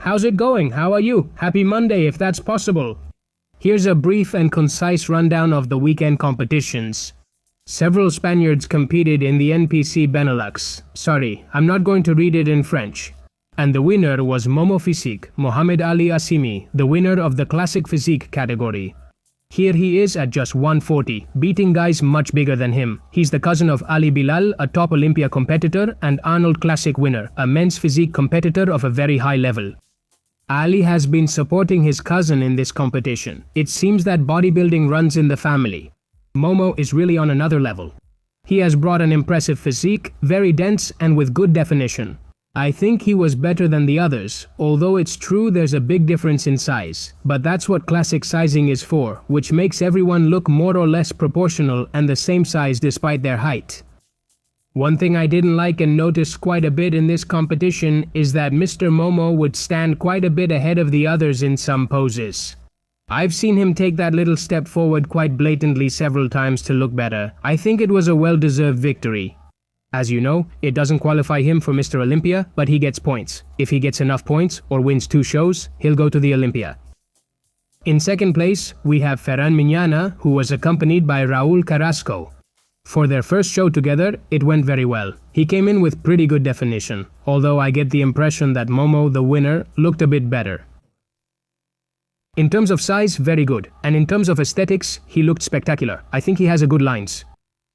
how's it going? How are you? Happy Monday if that's possible. Here's a brief and concise rundown of the weekend competitions. Several Spaniards competed in the NPC Benelux. Sorry, I'm not going to read it in French. And the winner was Momo Fisik, Mohamed Ali Assimi, the winner of the Classic Physique category. Here he is at just 140, beating guys much bigger than him. He's the cousin of Ali Bilal, a top Olympia competitor, and Arnold Classic winner, a men's physique competitor of a very high level. Ali has been supporting his cousin in this competition. It seems that bodybuilding runs in the family. Momo is really on another level. He has brought an impressive physique, very dense and with good definition. I think he was better than the others, although it's true there's a big difference in size. But that's what classic sizing is for, which makes everyone look more or less proportional and the same size despite their height. One thing I didn't like and noticed quite a bit in this competition is that Mr. Momo would stand quite a bit ahead of the others in some poses. I've seen him take that little step forward quite blatantly several times to look better. I think it was a well-deserved victory. As you know, it doesn't qualify him for Mr. Olympia, but he gets points. If he gets enough points or wins 2 shows, he'll go to the Olympia. In second place, we have Ferran Miñana, who was accompanied by Raúl Carrasco. For their first show together, it went very well. He came in with pretty good definition, although I get the impression that Momo, the winner, looked a bit better. In terms of size, very good, and in terms of aesthetics, he looked spectacular. I think he has a good lines.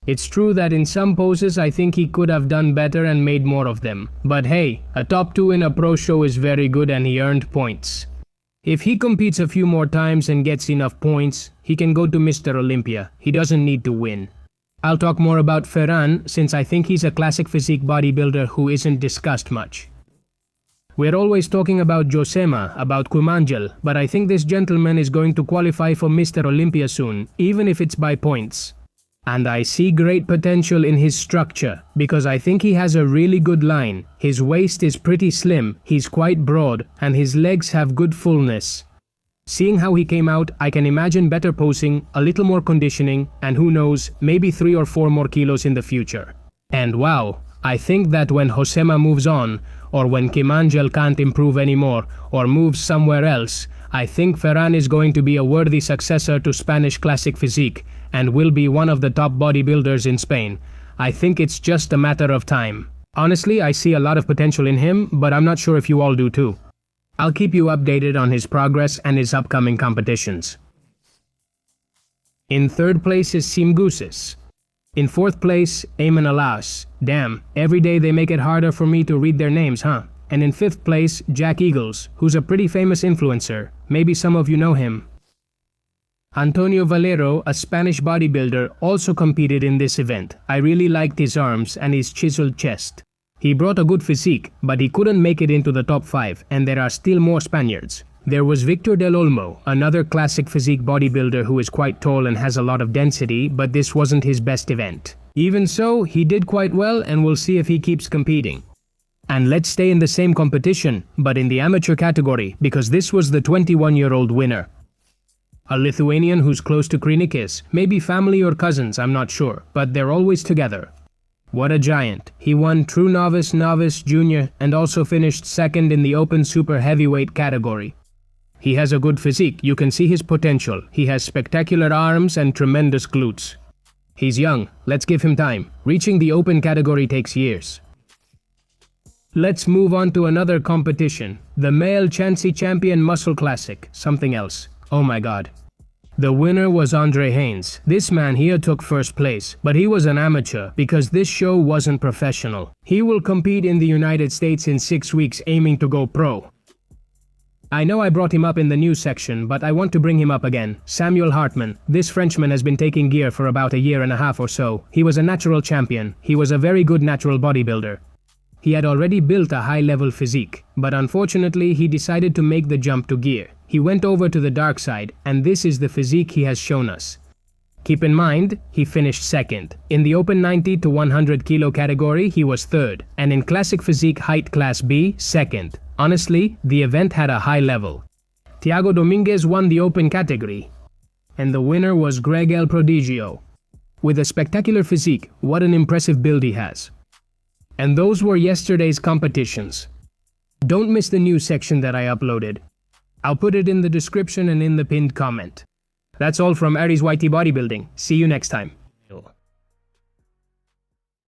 It's true that in some poses I think he could have done better and made more of them. But hey, a top 2 in a pro show is very good and he earned points. If he competes a few more times and gets enough points, he can go to Mr. Olympia. He doesn't need to win. I'll talk more about Ferran since I think he's a classic physique bodybuilder who isn't discussed much. We're always talking about Josema, about Kumangel, but I think this gentleman is going to qualify for Mr. Olympia soon, even if it's by points. And I see great potential in his structure, because I think he has a really good line. His waist is pretty slim, he's quite broad, and his legs have good fullness. Seeing how he came out, I can imagine better posing, a little more conditioning, and who knows, maybe 3 or 4 more kilos in the future. And wow, I think that when Josema moves on, or when Kumangel can't improve anymore, or moves somewhere else, I think Ferran is going to be a worthy successor to Spanish Classic Physique, and will be one of the top bodybuilders in Spain. I think it's just a matter of time. Honestly, I see a lot of potential in him, but I'm not sure if you all do too. I'll keep you updated on his progress and his upcoming competitions. In third place is Simgusis. In fourth place, Ayman Alas. Damn, every day they make it harder for me to read their names, huh? And in fifth place, Jack Eagles, who's a pretty famous influencer. Maybe some of you know him. Antonio Valero, a Spanish bodybuilder, also competed in this event. I really liked his arms and his chiseled chest. He brought a good physique, but he couldn't make it into the top 5, and there are still more Spaniards. There was Víctor del Olmo, another classic physique bodybuilder who is quite tall and has a lot of density, but this wasn't his best event. Even so, he did quite well and we'll see if he keeps competing. And let's stay in the same competition, but in the amateur category, because this was the 21-year-old winner. A Lithuanian who's close to Krinikis, maybe family or cousins, I'm not sure, but they're always together. What a giant. He won True Novice, Novice, Junior, and also finished second in the Open Super Heavyweight category. He has a good physique, you can see his potential. He has spectacular arms and tremendous glutes. He's young, let's give him time. Reaching the Open category takes years. Let's move on to another competition. The male Chansey Champion Muscle Classic, something else. Oh my god. The winner was Andre Haynes. This man here took first place, but he was an amateur because this show wasn't professional. He will compete in the United States in 6 weeks aiming to go pro. I know I brought him up in the news section, but I want to bring him up again. Samuel Hartman. This Frenchman has been taking gear for about a year and a half or so. He was a natural champion. He was a very good natural bodybuilder. He had already built a high-level physique, but unfortunately he decided to make the jump to gear. He went over to the dark side, and this is the physique he has shown us. Keep in mind, he finished second. In the Open 90 to 100 kilo category, he was third, and in Classic Physique Height Class B, second. Honestly, the event had a high level. Thiago Dominguez won the Open category, and the winner was Greg El Prodigio. With a spectacular physique, what an impressive build he has. And those were yesterday's competitions. Don't miss the news section that I uploaded. I'll put it in the description and in the pinned comment. That's all from Aries YT Bodybuilding. See you next time.